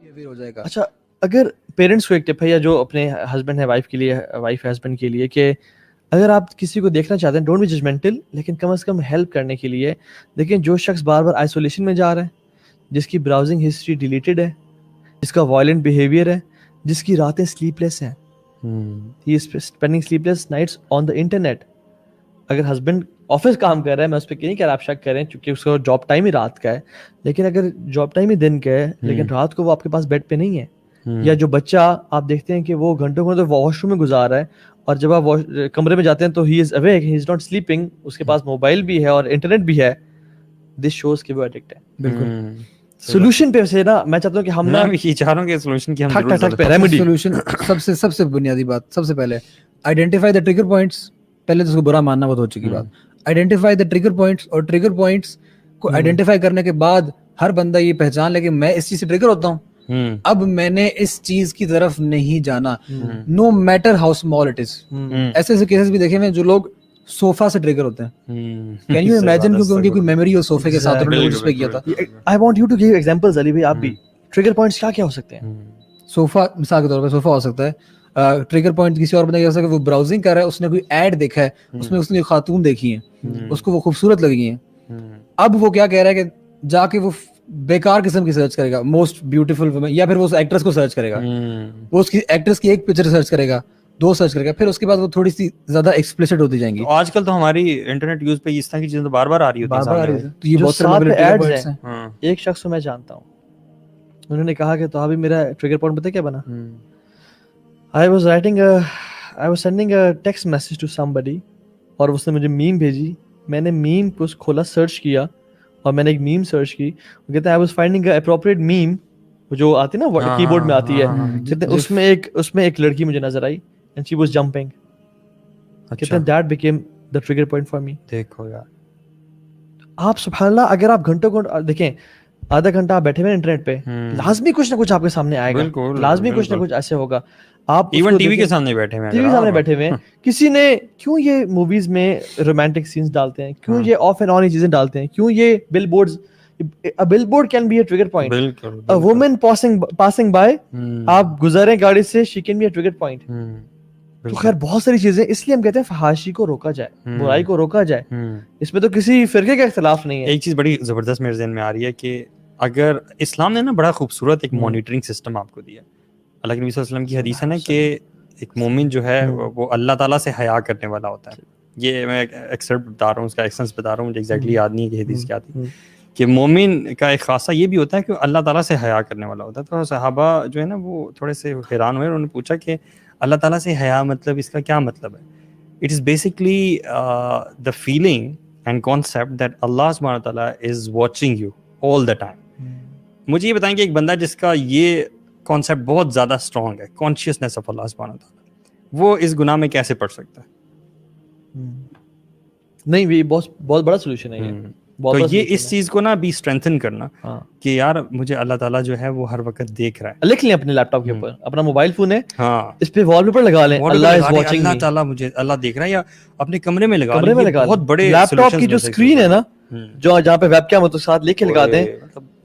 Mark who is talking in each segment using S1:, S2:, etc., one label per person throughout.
S1: ہو جائے گا.
S2: اچھا اگر پیرنٹس کو ایک ٹپ ہے یا جو اپنے ہسبینڈ ہے وائف کے لیے, وائف ہسبینڈ کے لیے, کہ اگر آپ کسی کو دیکھنا چاہتے ہیں ڈونٹ بی ججمنٹل, لیکن کم از کم ہیلپ کرنے کے لیے دیکھیں جو شخص بار بار آئسولیشن میں جا رہا ہے, جس کی براؤزنگ ہسٹری ڈیلیٹڈ ہے, جس کا وائلنٹ بیہیویئر ہے, جس کی راتیں سلیپ لیس ہیں, he is spending sleepless nights on the internet. اگر ہسبینڈ آفس کام کر رہا ہے, میں اس پہ نہیں کہہ رہا آپ شک کریں چونکہ اس کا جاب ٹائم ہی رات کا ہے, لیکن اگر جاب ٹائم ہی دن کا ہے لیکن رات کو وہ آپ کے پاس بیڈ پہ نہیں ہے, یا جو بچہ آپ دیکھتے ہیں کہ وہ گھنٹوں گھنٹوں واش روم میں گزار رہا ہے اور جب آپ کمرے میں جاتے ہیں تو he is awake, he is not sleeping, اس کے پاس موبائل بھی ہے اور انٹرنیٹ بھی ہے, دس شوز کہ وہ ایڈکٹ ہے.
S1: بالکل
S2: سولوشن پہ سے نا میں چاہتا ہوں کہ ہم نا
S3: یہ چاہ رہا ہوں کہ سولوشن کی ہم
S2: ٹھک ٹھک ٹھک پہ
S3: ضرور
S2: ریمیڈی
S1: سولوشن سب سے بنیادی بات, سب سے پہلے آئیڈینٹیفائی دا ٹریگر پوائنٹس. پہلے تو اس کو برا ماننا بہت ہو چکی بات. آئیڈینٹیفائی دا ٹریگر پوائنٹس, اور ٹریگر پوائنٹس کو آئیڈینٹیفائی کرنے کے بعد ہر بندہ یہ پہچان لے کہ میں اس چیز سے ٹریگر ہوتا ہوں, اب میں نے اس چیز کی طرف نہیں جانا, no matter how small it is. ایسے ایسے کیسز بھی دیکھے ہوئے جو لوگ صوفہ سے ٹریگر ہوتے ہیں. کین یو امیجن, کیونکہ ان کی کوئی میموری ہو صوفے کے ساتھ انہوں نے اس پہ کیا تھا.
S2: I want you to give examples علی بھائی, آپ بھی ٹریگر پوائنٹس کیا کیا ہو سکتے ہیں؟
S1: صوفہ مثال کے طور پہ صوفہ ہو سکتا ہے. ٹریگر پوائنٹ کسی اور بندے کا ہو سکتا ہے, وہ براؤزنگ کر رہا ہے, اس نے کوئی ایڈ دیکھا ہے, اس میں اس نے خاتون دیکھی ہیں, اس کو وہ خوبصورت لگی ہیں. اب وہ کیا کہہ رہا ہے کہ جا کے وہ بیکار قسم کی سرچ کرے گا, موسٹ بیوٹیفل وومن, یا پھر وہ اس ایکٹریس کو سرچ کرے گا, وہ اس کی ایکٹریس کی ایک پکچر سرچ کرے گا, 2 سرچ کرے گا, پھر اس کے بعد وہ تھوڑی سی زیادہ ایکسپلیسٹ ہوتی جائیں گی.
S3: آج کل تو ہماری انٹرنیٹ یوز پہ اس طرح کی چیزیں بار بار آ رہی ہوتی ہیں سامنے.
S1: تو یہ بہت سارے ایڈز
S2: ہیں. ایک شخص کو میں جانتا ہوں, انہوں نے کہا کہ تو ابھی میرا ٹریگر پوائنٹ پتہ کیا بنا, I was sending a text message to somebody, اور اس نے مجھے میم بھیجی, میں نے میم کو کھولا, سرچ کیا, اور میں نے ایک میم سرچ کی, وہ کہتے ہیں I was finding an appropriate meme, جو آتی ہے نا کی بورڈ میں آتی ہے, کہتے ہیں اس میں ایک لڑکی مجھے نظر آئی and she was jumping. کہتے ہیں that became the trigger point for me.
S3: دیکھو یار,
S2: آپ سبحان اللہ, اگر آپ گھنٹوں گھنٹوں دیکھیں, آدھا گھنٹہ آپ بیٹھے ہوئے انٹرنیٹ پہ, لازمی کچھ نہ کچھ آپ کے سامنے آئے گا, لازمی کچھ نہ کچھ ایسے ہوگا. آپ
S3: ایون ٹی وی کے سامنے بیٹھے ہوئے ہیں,
S2: ٹی وی کے سامنے بیٹھے ہوئے ہیں, کسی نے کیوں یہ موویز میں رومانٹک سینز ڈالتے ہیں, کیوں یہ آف اینڈ آن چیزیں ڈالتے ہیں, کیوں یہ بل boards, a billboard can be a trigger point. A woman passing by, آپ گزریں گاڑی سے, she can be a trigger point. تو خیر بہت ساری چیزیں, اس لیے ہم کہتے ہیں فحاشی کو روکا جائے, برائی کو روکا جائے, اس میں تو کسی فرقے کا اختلاف نہیں ہے.
S3: ایک چیز بڑی زبردست میرے ذہن میں آ رہی ہے کہ اگر اسلام نے نا بڑا خوبصورت ایک مانیٹرنگ سسٹم آپ کو دیا. اللہ کے نبی صلی اللہ علیہ وسلم کی حدیث ہے نا کہ ایک مومن جو ہے وہ اللہ تعالیٰ سے حیا کرنے والا ہوتا ہے. یہ میں ایکسرپٹ بتا رہا ہوں, اس کا ایکسنس بتا رہا ہوں, مجھے ایگزیکٹلی یاد نہیں ہے کہ حدیث کیا تھی, کہ مومن کا ایک خاصہ یہ بھی ہوتا ہے کہ اللہ تعالیٰ سے حیا کرنے والا ہوتا ہے. تو صحابہ جو ہے نا وہ تھوڑے سے حیران ہوئے, انہوں نے پوچھا کہ اللہ تعالیٰ سے حیا مطلب اس کا کیا مطلب ہے؟ It is basically the feeling and concept that اللہ سبحانہ وتعالیٰ is watching you all the time. مجھے یہ بتائیں کہ ایک بندہ جس کا یہ کانسیپٹ بہت زیادہ اسٹرانگ ہے, کانشیسنیس آف اللہ سبحانہ وتعالیٰ, وہ اس گناہ میں کیسے پڑ سکتا ہے؟
S2: نہیں, یہ بہت بڑا سولوشن ہے.
S3: تو یہ اس چیز کو نا بھی اسٹرینتھن کرنا کہ یار مجھے اللہ تعالیٰ جو ہے وہ ہر وقت دیکھ رہا ہے.
S2: لکھ لیں اپنے لیپ ٹاپ کے اوپر, اپنا موبائل فون ہے, اس پہ وال پیپر لگا لیں, اللہ از واچنگ,
S3: اللہ تعالیٰ مجھے اللہ دیکھ رہا ہے, یا اپنے کمرے میں لگا لیں. بہت بڑے
S2: لیپ ٹاپ کی جو اسکرین ہے نا, جو جہاں پہ ویب کیم ساتھ لکھ کے لگا دیں,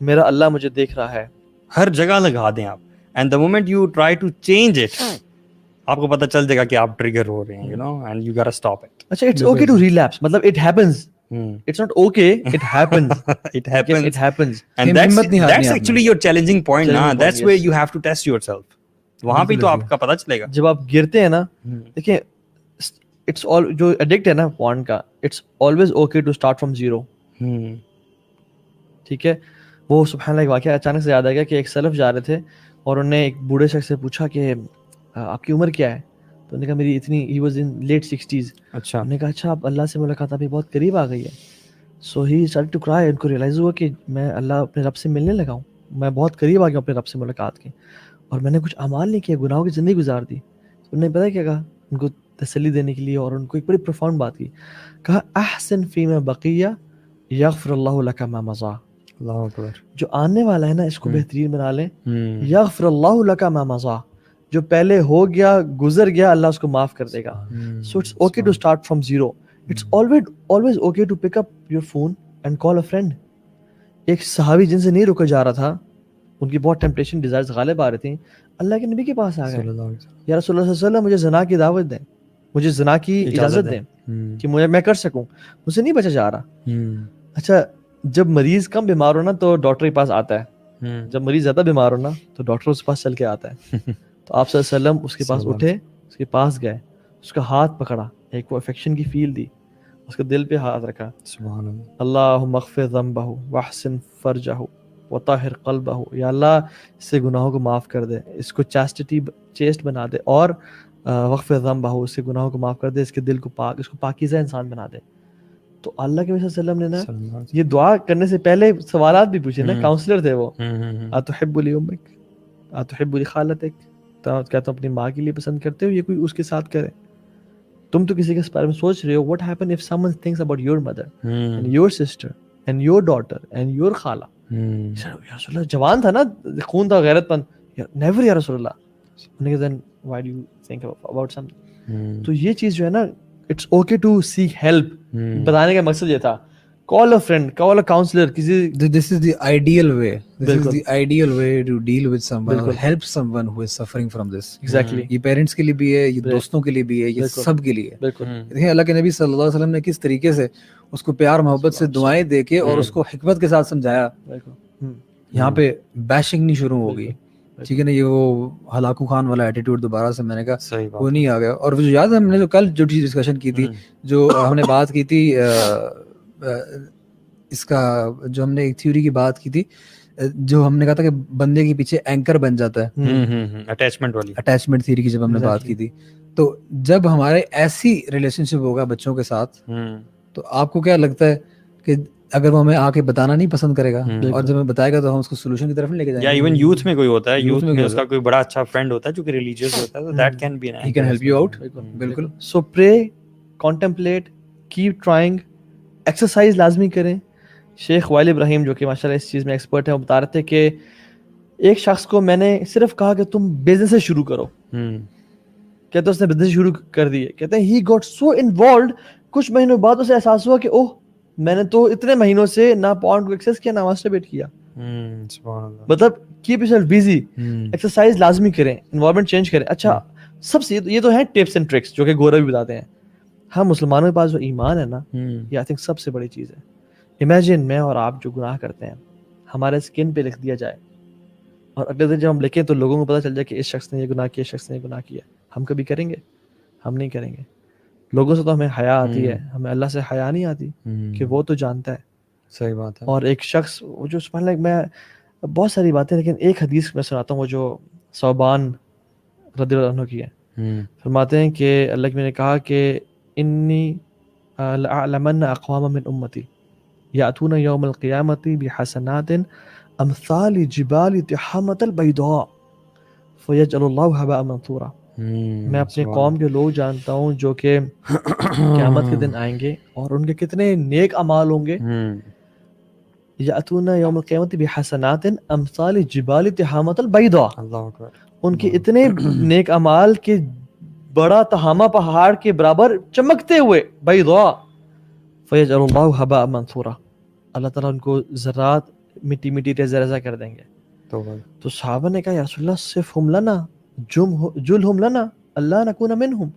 S2: میرا اللہ مجھے دیکھ رہا ہے,
S3: ہر جگہ لگا دیں آپ. And the moment you try to change it, آپ کو پتہ چل جائے گا کہ آپ ٹریگر ہو رہے ہیں, you know, and you gotta stop it.
S2: اچھا, اٹس اوکے ٹو ریلیپس, مطلب it happens, it's not okay, it happens.
S3: It happens.
S2: It happens.
S3: And that's actually your challenging point na, that's where you have to test yourself. وہاں پہ تو آپ کا پتہ چلے گا
S2: جب آپ گرتے ہیں نا. دیکھیں it's all جو addict ہے نا porn کا, it's always okay to start from zero. ٹھیک ہے, وہ سبحان اللہ ایک واقعہ اچانک سے یاد آ گیا کہ ایک سلف جا رہے تھے اور انہوں نے ایک بوڑھے شخص سے پوچھا کہ آپ کی عمر کیا ہے, تو انہوں نے کہا میری اتنی, he was in late 60s.
S3: اچھا,
S2: انہوں نے کہا اچھا آپ اللہ سے ملاقات ابھی بہت قریب آ گئی ہے. سو ہی اسٹارٹڈ ٹو کرائے, ان کو ریئلائز ہوا کہ میں اللہ اپنے رب سے ملنے لگا ہوں, میں بہت قریب آ گیا ہوں اپنے رب سے ملاقات کے, اور میں نے کچھ اعمال نہیں کیا, گناہوں کی زندگی گزار دی. انہوں نے پتہ کیا کہا ان کو تسلی دینے کے لیے, اور ان کو ایک بڑی پروفاؤنڈ بات کی, کہا احسن فیما بقیہ یغفر اللہ لک ما مضی.
S3: اللہ اکبر, جو
S2: آنے والا ہے نا اس کو بہترین بنا لیں. یغفر اللہ لک ما مضی, جو پہلے ہو گیا گزر گیا اللہ اس کو معاف کر دے گا. So it's okay to start from zero. It's always okay to pick up your phone and call a friend. ایک صحابی جن سے نہیں روکا جا رہا تھا, ان کی بہت ٹیمپٹیشن ڈیزائرز غالب آ رہی تھیں, اللہ کے نبی کے پاس آ گئے,
S3: صلی اللہ علیہ وسلم.
S2: یا رسول اللہ صلی اللہ علیہ وسلم مجھے زنا کی دعوت دیں, مجھے زنا کی اجازت دیں کہ میں کر سکوں, مجھ سے نہیں بچا جا رہا. اچھا جب مریض کم بیمار ہونا تو ڈاکٹر کے پاس آتا ہے, جب مریض زیادہ بیمار ہونا تو ڈاکٹر اس کے پاس چل کے آتا ہے. تو آپ صلی اللہ علیہ وسلم اس کے پاس اٹھے, اس کے پاس گئے, اس کا ہاتھ پکڑا, ایک وہ افیکشن کی فیل دی, اس کے دل پہ ہاتھ رکھا,
S3: سبحان اللہ,
S2: اللہم اغفر ذنبہ واحسن فرجہ وطہر قلبہ, یا اللہ اس سے گناہوں کو معاف کر دے, اس کو چیسٹ بنا دے, اور وغفر ذنبہ, اس کے گناہوں کو معاف کر دے, اس کے دل کو پاک, اس کو پاکیزہ انسان بنا دے. تو اللہ کے نبی صلی اللہ علیہ وسلم نے نا یہ دعا کرنے سے پہلے سوالات بھی پوچھے نا, کاؤنسلر تھے وہ, اتحب لی امک اتحب لی خالتک, کیا تم اپنی ماں کے لیے پسند کرتے ہو یا کوئی اس کے ساتھ کرے؟ تم تو کسی کے بارے میں سوچ رہے ہو, what happen if someone thinks about your mother and your sister and your daughter and your خالہ. یا رسول اللہ جوان تھا نا, خون تھا, غیرت مند, never یا رسول اللہ. then why do you think about something؟ تو یہ چیز جو ہے نا, it's okay to seek help. بتانے کا مقصد یہ تھا, call a friend, call a counselor, کسی
S1: this is the ideal way, this is the ideal way to deal with someone or help someone who is suffering from this.
S2: exactly.
S1: یہ parents کے لیے بھی ہے, یہ دوستوں کے لیے بھی ہے, یہ سب کے لیے. دیکھیں اللہ کے نبی صلی اللہ علیہ وسلم نے کس طریقے سے اس کو پیار محبت سے دعائیں دے کے اور اس کو حکمت کے ساتھ سمجھایا. یہاں پہ بیشنگ نہیں شروع ہوگی, ٹھیک ہے نا, یہ وہ ہلاکو خان والا ایٹیٹیوڈ دوبارہ سے میں نے کہا وہ نہیں آ گیا. اور جو یاد ہے ہم نے جو کل جو چیز ڈسکشن کی تھی, جو ہم نے بات کی تھی اس کا, جو ہم نے ایک تھیوری کی بات کی تھی, جو ہم نے کہا تھا کہ بندے کے پیچھے اینکر بن جاتا ہے, اٹیچمنٹ تھیوری کی جب ہم نے بات کی تھی. تو جب ہمارے ایسی ریلیشن شپ ہوگا بچوں کے ساتھ, تو آپ کو کیا لگتا ہے کہ اگر وہ ہمیں آ کے بتانا نہیں پسند کرے گا, اور جب ہمیں بتائے گا تو ہم اس کو سولوشن کی طرف نہیں لے کے جائیں گے.
S3: یا ایون یوتھ میں کوئی ہوتا ہے, یوتھ میں اس کا کوئی بڑا اچھا فرینڈ ہوتا ہے جو کہ ریلیجیس ہوتا ہے, تو that can be
S1: he can help you out. بالکل.
S2: سو پرے, کانٹمپلیٹ, کیپ ٹرائنگ, ایکسرسائز لازمی کریں. شیخ وائل ابراہیم جو کہ ماشاء اللہ اس چیز میں ایکسپرٹ ہے, وہ بتا رہے تھے کہ ایک شخص کو میں نے صرف کہا کہ تم بزنس شروع کرو, کہتے اس نے بزنس شروع کر دی. کہتے ہیں ہی گاٹ سو انوالوڈ, کچھ مہینوں بعد اسے احساس ہوا کہ اوہ میں نے تو اتنے مہینوں سے نہ پارن کو ایکسیس کیا نہ ماسٹربیٹ کیا. مطلب keep your self busy, exercise لازمی کریں, انوائرمنٹ چینج کریں. اچھا سب سے یہ تو ہیں ٹپس اینڈ ٹرکس جو کہ گورا بھی بتاتے ہیں. ہم مسلمانوں کے پاس جو ایمان ہے نا, یہ آئی تھنک سب سے بڑی چیز ہے. امیجن میں اور آپ جو گناہ کرتے ہیں, ہمارے اسکن پہ لکھ دیا جائے, اور اگلے دن جب ہم لکھیں تو لوگوں کو پتہ چل جائے کہ اس شخص نے یہ گناہ کیا, اس شخص نے یہ گناہ کیا. ہم کبھی کریں گے؟ ہم نہیں کریں گے. لوگوں سے تو ہمیں حیا آتی ہے, ہمیں اللہ سے حیا نہیں آتی کہ وہ تو جانتا ہے.
S3: صحیح بات ہے.
S2: اور ایک شخص وہ جو سبحان اللہ, میں بہت ساری باتیں, لیکن ایک حدیث میں سناتا ہوں, وہ جو ثوبان رضی اللہ عنہ کی ہے. فرماتے ہیں کہ اللہ نے کہا کہ انی لأعلمن اقوام من امتی یاتون یوم القیامت بحسنات امثال جبال تحامۃ البیضاء فیجعل اللہ ھباء منثورا. میں اپنے قوم کے لوگ جانتا ہوں جو کہ قیامت کے دن آئیں گے اور ان کے کتنے نیک اعمال ہوں گے. یاتون یوم القیامت بحسنات امثال جبال تحامۃ البیضاء, ان کے اتنے نیک اعمال کے بڑا تہامہ پہاڑ کے برابر چمکتے ہوئے, بیضاء, فیجعل اللہ ھباء منثورا, اللہ تعالیٰ ان کو ذرات مٹی مٹی ریزہ ریزہ کر دیں گے. تو صحابہ نے کہا یا رسول اللہ صفہم لنا جلہم لنا اللہ نکون منہم,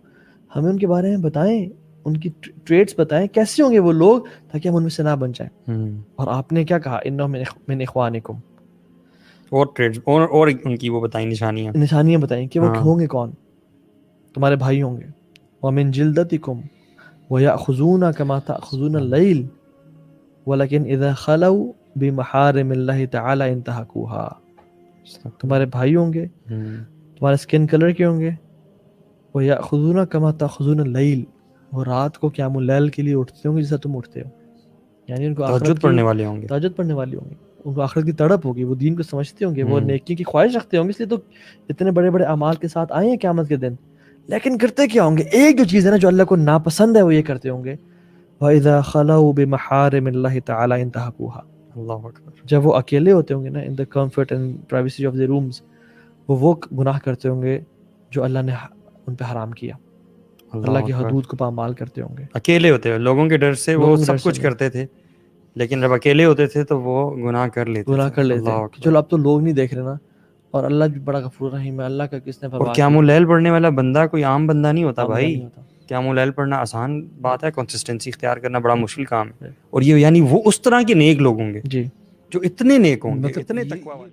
S2: ہمیں ان کے بارے میں بتائیں, ان کی ٹریٹس بتائیں, کیسے ہوں گے وہ لوگ تاکہ ہم ان میں سے نہ بن جائیں. اور آپ نے کیا کہا, انہم من اخوانکم,
S3: اور ٹریٹس اور ان کی وہ بتائیں, نشانیاں
S2: بتائیں کہ وہ ہوں گے کون, تمہارے بھائی ہوں گے. ومن جلدتکم ویأخذون کما تأخذون اللیل ولکن اذا خلوا بمحارم اللہ تعالی انتہکوها, تمہارے بھائی ہوں گے, تمہارے اسکن کلر کے ہوں گے. وَيَأْخُذُونَ كَمَا تَأْخُذُونَ اللَّيْلِ, وہ رات کو قیام اللیل کے لیے اٹھتے ہوں گے جیسا تم اٹھتے ہو. یعنی ان کو
S3: تہجد پڑھنے والے ہوں گے,
S2: تہجد پڑھنے والے ہوں گے, ان کو آخرت کی تڑپ ہوگی, وہ دین کو سمجھتے ہوں گے, وہ نیکی کی خواہش رکھتے ہوں گے, اس لیے تو اتنے بڑے بڑے اعمال کے ساتھ آئے ہیں قیامت کے دن. لیکن کرتے کیا ہوں گے, ایک جو چیز ہے نا جو اللہ کو ناپسند ہے وہ یہ کرتے ہوں گے, وَإِذَا خَلَوْا بِمَحَارِمِ اللَّهِ تَعَالَى انتَهَكُوهَا,
S3: اللہ اکبر,
S2: جب وہ اکیلے ہوتے ہوں گے نا, in the comfort and privacy of the rooms, وہ گناہ کرتے ہوں گے جو اللہ نے ان پہ حرام کیا, اللہ کی حدود کو پامال کرتے ہوں گے.
S3: اکیلے ہوتے ہیں, لوگوں کے ڈر سے وہ سب کچھ کرتے تھے, لیکن جب اکیلے ہوتے تھے تو وہ گناہ کر لیتے
S2: گناہ کر لیتے
S3: اللہ
S2: ہیں
S3: اکبر.
S2: چلو اب تو لوگ نہیں دیکھ رہے نا، اور اللہ بھی بڑا غفور رحیم ہے، اللہ کا کس نے
S3: اور
S2: پرواہ
S3: قیام اللیل پڑھنے والا بندہ کوئی عام بندہ نہیں ہوتا بھائی.
S2: نہیں ہوتا.
S3: قیام اللیل پڑھنا آسان بات ہے، کنسسٹنسی اختیار کرنا بڑا مشکل کام ہے. اور یہ یعنی وہ اس طرح کے نیک لوگ ہوں گے
S2: جی
S3: جو اتنے نیک ہوں گے،
S1: مطلب
S3: اتنے
S1: یہ-
S3: تقویٰ والے.